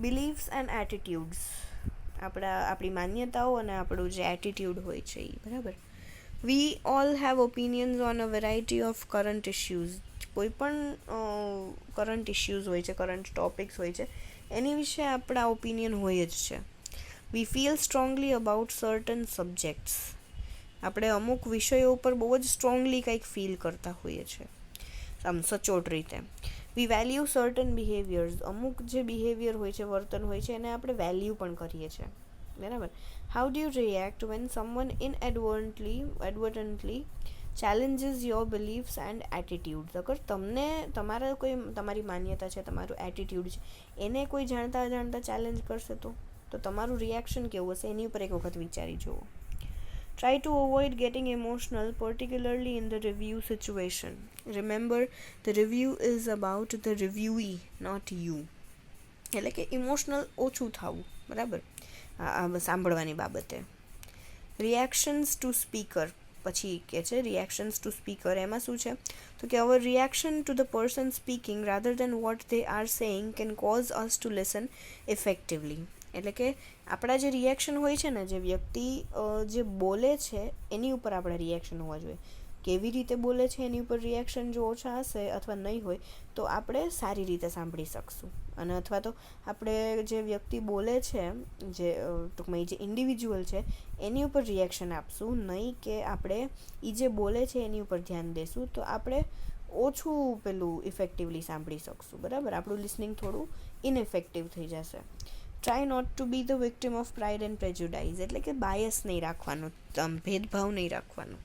બિલીફ્સ એન્ડ એટીટ્યૂડ્સ, આપણી માન્યતાઓ અને આપણું જે એટીટ્યૂડ હોય છે એ, બરાબર. We all have opinions on a variety of current issues. કોઈ પણ કરંટ ઇશ્યુઝ હોય છે, કરંટ ટોપિક્સ હોય છે, એની વિશે આપણા ઓપિનિયન હોય જ છે. વી feel strongly about certain subjects. આપણે અમુક વિષયો ઉપર બહુ જ સ્ટ્રોંગલી કંઈક ફીલ કરતા હોઈએ છીએ, આમ સચોટ રીતે. વી વેલ્યુ સર્ટન બિહેવિયર્સ. અમુક જે બિહેવિયર હોય છે, વર્તન હોય છે, એને આપણે વેલ્યુ પણ કરીએ છીએ, બરાબર. How do you react when someone advertently challenges your beliefs and attitudes. અગર તમારી માન્યતા છે, તમારું એટીટ્યૂડ છે, એને કોઈ જાણતા ચેલેન્જ કરશે તો તમારું રિએક્શન કેવું હશે એની ઉપર એક વખત વિચારી જુઓ. Try to avoid getting emotional, particularly in the review situation. Remember, the review is about the reviewee, not you. એટલે કે ઇમોશનલ ઓછું થવું, બરાબર, સાંભળવાની બાબતે. રિએક્શન્સ ટુ સ્પીકર, પછી કે છે રિએક્શન્સ ટુ સ્પીકર. એમાં શું છે તો કે our reaction to the person speaking rather than what they are saying can cause us to listen effectively. એટલે કે આપણા જે રિએક્શન હોય છે ને, જે વ્યક્તિ જે બોલે છે એની ઉપર આપણા રિએક્શન હોવા જોઈએ. કેવી રીતે બોલે છે એની ઉપર રિએક્શન જો ઓછા હશે અથવા નહીં હોય તો આપણે સારી રીતે સાંભળી શકશું. અને અથવા તો આપણે જે વ્યક્તિ બોલે છે, જે ટૂંકમાં જે ઇન્ડિવિજ્યુઅલ છે એની ઉપર રિએક્શન આપશું, નહીં કે આપણે એ જે બોલે છે એની ઉપર ધ્યાન દેશું, તો આપણે ઓછું પેલું ઇફેક્ટિવલી સાંભળી શકશું. બરાબર, આપણું લિસનિંગ થોડું ઇનઇફેક્ટિવ થઈ જશે. Try not to be the victim of pride and prejudice. એટલે કે બાયસ નહીં રાખવાનું, ભેદભાવ નહીં રાખવાનો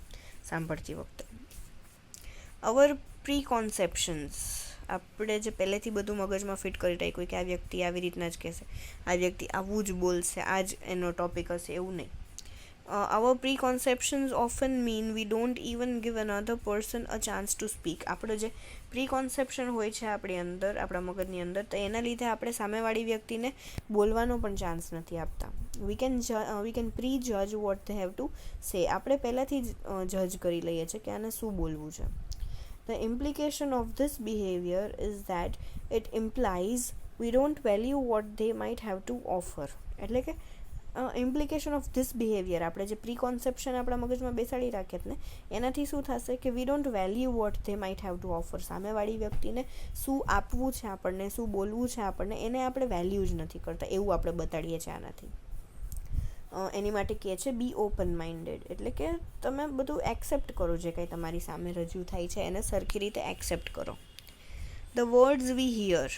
સાંભળતી વખતે. અવર પ્રી કોન્સેપ્શન્સ, આપણે જે પહેલેથી બધું મગજમાં ફિટ કરી રાખ્યું કે આ વ્યક્તિ આવી રીતના જ કહેશે, આ વ્યક્તિ આવું જ બોલશે, આ જ એનો ટોપિક હશે, એવું નહીં. Our preconceptions often mean we don't even give another person a chance to speak. આપણો જે પ્રી કોન્સેપ્શન હોય છે આપણી અંદર, આપણા મગજની અંદર, તો એના લીધે આપણે સામેવાળી વ્યક્તિને બોલવાનો પણ ચાન્સ નથી આપતા. વી કેન પ્રી જજ what they have to say. આપણે પહેલાંથી જ જજ કરી લઈએ છીએ કે આને શું બોલવું છે. The implication of this behavior is that it implies we don't value what they might have to offer. એટલે કે ઇમ્પ્લિકેશન ઓફ ધીસ બિહેવિયર, આપણે જે પ્રી કોન્સેપ્શન આપણા મગજમાં બેસાડી રાખીએ ને, એનાથી શું થશે કે we don't value what they might have to offer. સામેવાળી વ્યક્તિને શું આપવું છે આપણને, શું બોલવું છે આપણને, એને આપણે વેલ્યુ જ નથી કરતા, એવું આપણે બતાડીએ છીએ આનાથી. એની માટે કહે છે બી ઓપન માઇન્ડેડ. એટલે કે તમે બધું એક્સેપ્ટ કરો, જે કંઈ તમારી સામે રજૂ થાય છે એને સરખી રીતે એક્સેપ્ટ કરો. ધ વર્ડ્સ વી હિયર,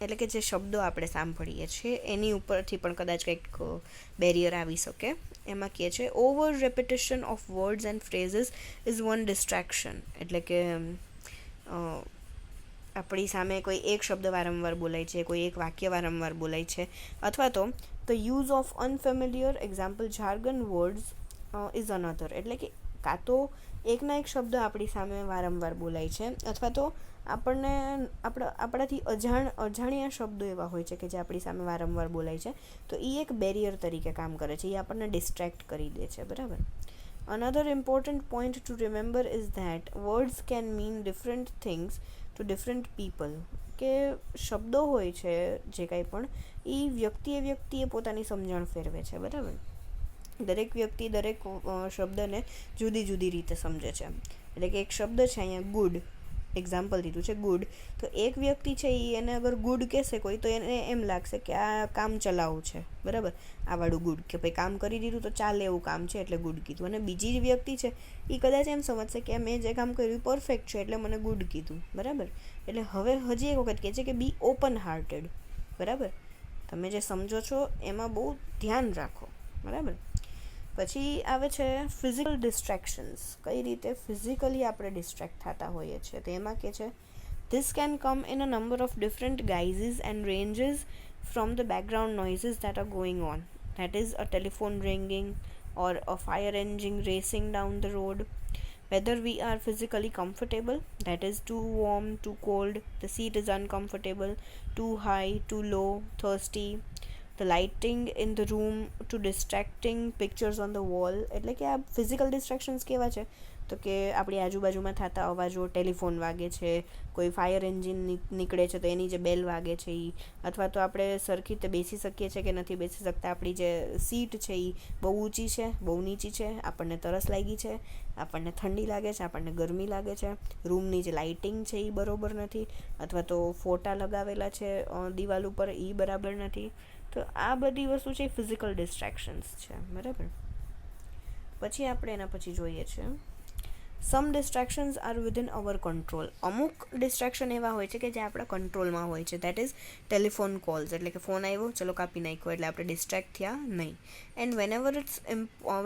એટલે કે જે શબ્દો આપણે સાંભળીએ છીએ એની ઉપરથી પણ કદાચ કંઈક બેરિયર આવી શકે. એમાં કહે છે over repetition of words and phrases is one distraction. એટલે કે આપણી સામે કોઈ એક શબ્દ વારંવાર બોલાય છે, કોઈ એક વાક્ય વારંવાર બોલાય છે, અથવા તો the use of unfamiliar example jargon words is another. એટલે કે કાં તો એકના એક શબ્દ આપણી સામે વારંવાર બોલાય છે, અથવા તો આપણને આપણાથી અજાણ્યા શબ્દો એવા હોય છે કે જે આપણી સામે વારંવાર બોલાય છે, તો એ એક બેરિયર તરીકે કામ કરે છે, એ આપણને ડિસ્ટ્રેક્ટ કરી દે છે. બરાબર. Another important point two remember is that words can mean different things to different people. કે શબ્દો હોય છે જે કાંઈ પણ, એ વ્યક્તિએ પોતાની સમજણ ફેરવે છે. બરાબર. દરેક વ્યક્તિ દરેક શબ્દને જુદી જુદી રીતે સમજે છે. એટલે કે એક શબ્દ છે અહીંયા ગુડ, એક્ઝામ્પલ દીધું છે ગુડ, તો એક વ્યક્તિ છે એને અગર ગુડ કહેશે કોઈ, તો એને એમ લાગશે કે આ કામ ચલાવું છે. બરાબર, આ વાળું ગુડ, કે ભાઈ કામ કરી દીધું તો ચાલે એવું કામ છે એટલે ગુડ કીધું. અને બીજી વ્યક્તિ છે એ કદાચ એમ સમજશે કે મેં જે કામ કર્યું પરફેક્ટ છે એટલે મને ગુડ કીધું. બરાબર. એટલે હવે હજી એક વખત કહે છે કે બી ઓપન હાર્ટેડ. બરાબર, તમે જે સમજો છો એમાં બહુ ધ્યાન રાખો. બરાબર. પછી આવે છે ફિઝિકલ ડિસ્ટ્રેક્શન્સ. કઈ રીતે ફિઝિકલી આપણે ડિસ્ટ્રેક્ટ થતા હોઈએ છીએ, તો એમાં કે છે this can come in a number of different guises and ranges from the background noises that are going on. That is a telephone ringing or a fire engine racing down the road. Whether we are physically comfortable, that is too warm, too cold, the seat is uncomfortable, too high, too low, thirsty, the lighting in the room, to distracting pictures on the wall. એટલે કે આ ફિઝિકલ ડિસ્ટ્રેક્શન્સ કેવા છે તો કે આપણી આજુબાજુમાં થતા અવાજો, ટેલિફોન વાગે છે, કોઈ ફાયર એન્જિન નીકળે છે તો એની જે બેલ વાગે છે એ, અથવા તો આપણે સરખી રીતે બેસી શકીએ છીએ કે નથી બેસી શકતા, આપણી જે સીટ છે એ બહુ ઊંચી છે, બહુ નીચી છે, આપણને તરસ લાગી છે, આપણને ઠંડી લાગે છે, આપણને ગરમી લાગે છે, રૂમની જે લાઇટિંગ છે એ બરાબર નથી, અથવા તો ફોટા લગાવેલા છે દિવાલ ઉપર એ બરાબર નથી. તો આ બધી વસ્તુ છે ફિઝિકલ ડિસ્ટ્રેક્શન્સ છે. બરાબર. પછી આપણે એના પછી જોઈએ છે some distractions are within our control. અમુક ડિસ્ટ્રેક્શન એવા હોય છે કે જે આપણા કંટ્રોલમાં હોય છે. That is telephone calls. એટલે કે ફોન આવ્યો, ચલો કાપી નાખ્યો, એટલે આપણે ડિસ્ટ્રેક્ટ થયા નહીં. And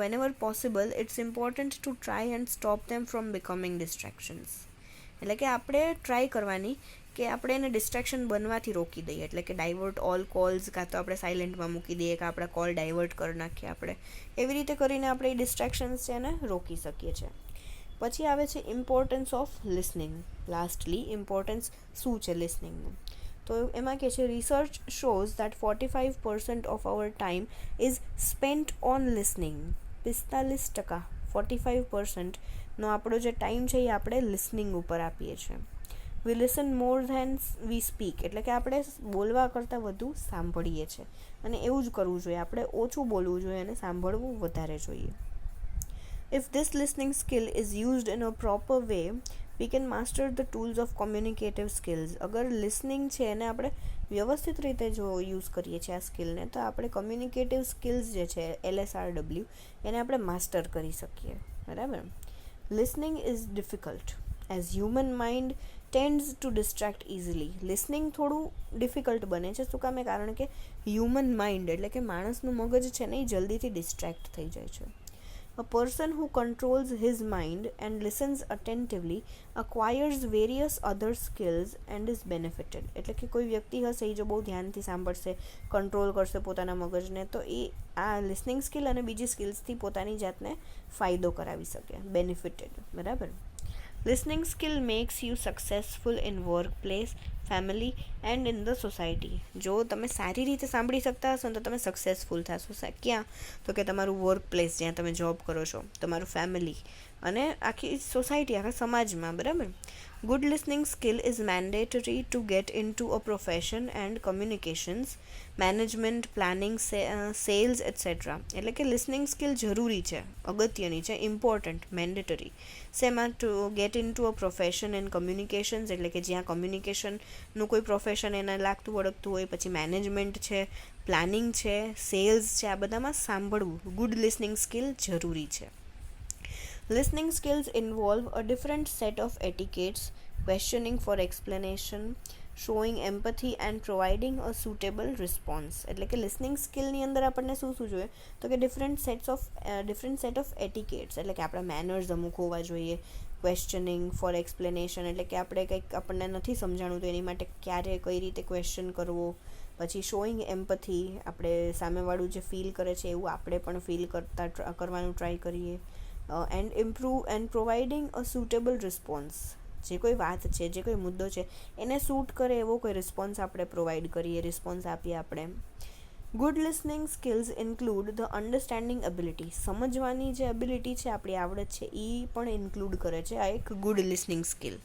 whenever possible it's important to try and stop them from becoming distractions. એટલે કે આપણે ટ્રાય કરવાની કે આપણે એને ડિસ્ટ્રેક્શન બનવાથી રોકી દઈએ. એટલે કે ડાયવર્ટ ઓલ કોલ્સ, કાં તો આપણે સાયલેન્ટમાં મૂકી દઈએ, કે આપણા કોલ ડાયવર્ટ કરી નાખીએ આપણે. એવી રીતે કરીને આપણે એ ડિસ્ટ્રેક્શન્સ છે એને રોકી શકીએ છીએ. પછી આવે છે importance of listening. Lastly importance શું છે લિસનિંગનું, તો એમાં કહે છે research shows that 45% of our time is spent on listening. 45%, 45%નો આપણો જે ટાઈમ છે એ આપણે લિસનિંગ ઉપર આપીએ છીએ. We listen more than we speak, એટલે કે આપણે બોલવા કરતાં વધુ સાંભળીએ છીએ, અને એવું જ કરવું જોઈએ. આપણે ઓછું બોલવું જોઈએ અને સાંભળવું વધારે જોઈએ. If this listening skill is used in a proper way, we can master the tools of communicative skills. અગર લિસનિંગ છે એને આપણે વ્યવસ્થિત રીતે જો યુઝ કરીએ છીએ આ સ્કિલને, તો આપણે કમ્યુનિકેટિવ સ્કિલ્સ જે છે LSRW એને આપણે માસ્ટર કરી શકીએ. બરાબર. Listening is difficult as human mind tends to distract easily. Listening થોડું ડિફિકલ્ટ બને છે. શું કામે? કારણ કે હ્યુમન માઇન્ડ એટલે કે માણસનું મગજ છે ને એ જલ્દીથી ડિસ્ટ્રેક્ટ થઈ જાય છે. A person who controls his mind and listens attentively acquires various other skills and is benefited. એટલે કે કોઈ વ્યક્તિ હશે એ જો બહુ ધ્યાનથી સાંભળશે, કંટ્રોલ કરશે પોતાના મગજને, તો એ આ લિસનિંગ સ્કિલ અને બીજી સ્કિલ્સથી પોતાની જાતને ફાયદો કરાવી શકે. બેનિફિટેડ. બરાબર. Listening skill makes you successful in work place, family and in the society. જો તમે સારી રીતે સાંભળી શકતા હશો ને તો તમે સક્સેસફુલ થશો. ક્યાં? તો કે તમારું વર્ક પ્લેસ જ્યાં તમે જોબ કરો છો, તમારું ફેમિલી અને આખી સોસાયટી, આખા સમાજમાં. બરાબર. Good listening skill is mandatory to get in to a profession and communications, management, planning, sales etcetera. એટલે કે લિસનિંગ સ્કિલ જરૂરી છે, અગત્યની છે, ઇમ્પોર્ટન્ટ, મેન્ડેટરી. શેમાં? To get in to a profession and communications, એટલે કે જ્યાં કમ્યુનિકેશનનું કોઈ પ્રોફેશન એને લાગતું વળગતું હોય, પછી મેનેજમેન્ટ છે, પ્લાનિંગ છે, સેલ્સ છે, આ બધામાં સાંભળવું, ગુડ લિસનિંગ સ્કિલ જરૂરી છે. Listening skills involve a different set of etiquettes, questioning for explanation, showing empathy and providing a suitable response. એટલે કે લિસનિંગ સ્કિલની અંદર આપણને શું જોઈએ? તો કે ડિફરન્ટ સેટ ઓફ એટિકેટ્સ, એટલે કે આપણા મેનર્સ અમુક હોવા જોઈએ. ક્વેશ્ચનિંગ ફોર એક્સપ્લેનેશન, એટલે કે આપણે કંઈક આપણને નથી સમજાણું તો એની માટે ક્યારે કઈ રીતે ક્વેશ્ચન કરવો. પછી શોઈંગ એમ્પથી, આપણે સામેવાળું જે ફીલ કરે છે એવું આપણે પણ ફીલ કરવાનું ટ્રાય કરીએ. And improve and providing a suitable response, જે કોઈ વાત છે, જે કોઈ મુદ્દો છે એને સૂટ કરે એવો કોઈ રિસ્પોન્સ આપણે પ્રોવાઈડ કરીએ, રિસ્પોન્સ આપીએ આપણે. Good listening skills include the understanding ability. સમજવાની જે એબિલિટી છે, આપણી આવડત છે, એ પણ ઇન્ક્લુડ કરે છે આ એક good listening skill.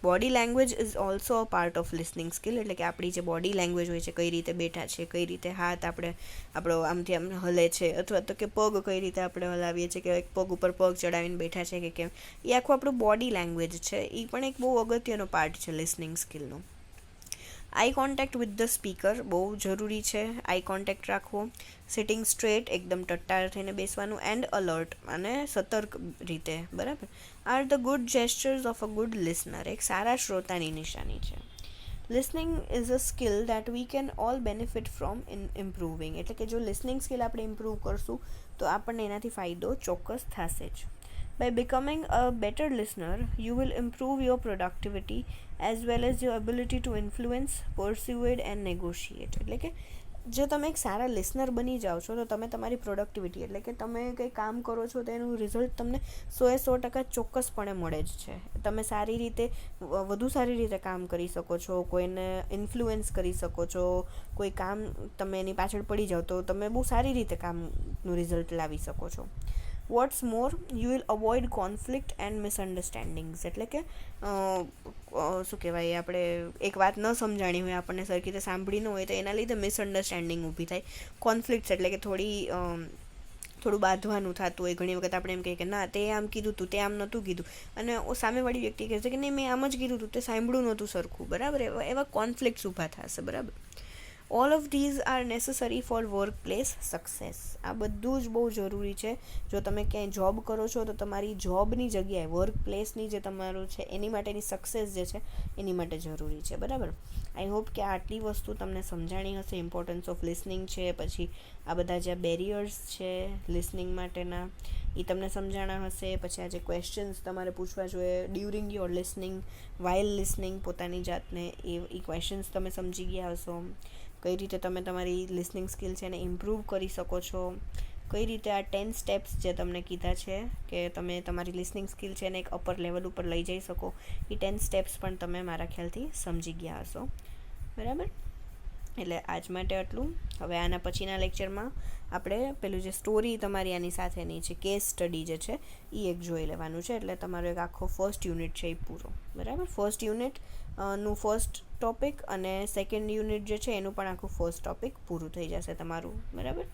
Body language is also a part of listening skill, એટલે કે આપણી જે બોડી લેંગ્વેજ હોય છે, કઈ રીતે બેઠા છે, કઈ રીતે હાથ આપણો આમથી આમ હલે છે, અથવા તો કે પગ કઈ રીતે આપણે હલાવીએ છીએ, કે એક પગ ઉપર પગ ચડાવીને બેઠા છે કે કેમ, એ આખું આપણું બોડી લેંગ્વેજ છે. એ પણ એક બહુ અગત્યનો પાર્ટ છે લિસનિંગ સ્કિલનો. Eye contact with the speaker બહુ જરૂરી છે. આઈ કોન્ટેક્ટ રાખવો. સિટિંગ સ્ટ્રેટ, એકદમ ટટ્ટાર થઈને બેસવાનું. એન્ડ અલર્ટ, અને સતર્ક રીતે. બરાબર. Are the good gestures of a good listener. એક સારા શ્રોતાની નિશાની છે. Listening is a skill that we can all benefit from in improving. એટલે કે જો લિસનિંગ સ્કિલ આપણે ઇમ્પ્રૂવ કરશું તો આપણને એનાથી ફાયદો ચોક્કસ થશે જ. By becoming a better listener, you will improve your productivity as well as your ability to influence, persuade and negotiate. એટલે કે જો તમે એક સારા લિસનર બની જાઓ છો તો તમે તમારી પ્રોડક્ટિવિટી, એટલે કે તમે કંઈ કામ કરો છો તો એનું રિઝલ્ટ તમને 100% ચોક્કસપણે મળે જ છે. તમે વધુ સારી રીતે કામ કરી શકો છો, કોઈને ઇન્ફ્લુઅન્સ કરી શકો છો, કોઈ કામ તમે એની પાછળ પડી જાઓ તો તમે બહુ સારી રીતે કામનું રિઝલ્ટ લાવી શકો છો. What's more, you will avoid conflict and misunderstandings. એટલે કે શું કહેવાય, આપણે એક વાત ન સમજાણી હોય, આપણને સરખી રીતે સાંભળી ન હોય તો એના લીધે મિસઅન્ડરસ્ટેન્ડિંગ ઊભી થાય. કોન્ફ્લિક્ટ્સ એટલે કે થોડું બાંધવાનું થતું હોય. ઘણી વખત આપણે એમ કહીએ કે ના, તે આમ કીધું હતું, તે આમ નહોતું કીધું, અને સામેવાળી વ્યક્તિ કહે છે કે નહીં, મેં આમ જ કીધું હતું, તે સાંભળ્યું નહોતું સરખું. બરાબર. એવા કોન્ફ્લિક્ટ્સ ઊભા થશે. બરાબર. All of these are necessary for work place success. આ બધું જ બહુ જરૂરી છે. જો તમે ક્યાંય જોબ કરો છો તો તમારી જોબની જગ્યાએ, વર્ક પ્લેસની જે તમારું છે એની માટેની સક્સેસ જે છે એની માટે જરૂરી છે. બરાબર. આઈ હોપ કે આટલી વસ્તુ તમને સમજાણી હશે. ઇમ્પોર્ટન્સ ઓફ લિસનિંગ છે, પછી આ બધા જે બેરિયર્સ છે લિસનિંગ માટેના એ તમને સમજાણા હશે. પછી આ જે ક્વેશ્ચન્સ તમારે પૂછવા જોઈએ during your listening, while listening, પોતાની જાતને એ ક્વેશ્ચન્સ તમે સમજી ગયા હશો. કઈ રીતે તમે તમારી લિસનિંગ સ્કિલ છે એને ઇમ્પ્રૂવ કરી શકો છો. કઈ રીતે આ 10 સ્ટેપ્સ જે તમને કીધા છે કે તમે તમારી લિસનિંગ સ્કિલ છે એને એક અપર લેવલ ઉપર લઈ જઈ શકો, એ 10 સ્ટેપ્સ પણ તમે મારા ખ્યાલથી સમજી ગયા હશો. બરાબર. એટલે આજ માટે આટલું. હવે આના પછીના લેક્ચરમાં આપણે પેલું જે સ્ટોરી તમારી આની સાથેની છે, કેસ સ્ટડી જે છે એ એક જોઈ લેવાનું છે. એટલે તમારો એક આખો ફર્સ્ટ યુનિટ છે એ પૂરો. બરાબર, ફર્સ્ટ યુનિટ નું ફર્સ્ટ ટોપિક અને સેકન્ડ યુનિટ જે છે એનું પણ આખું ફર્સ્ટ ટોપિક પૂરું થઈ જશે તમારું. બરાબર.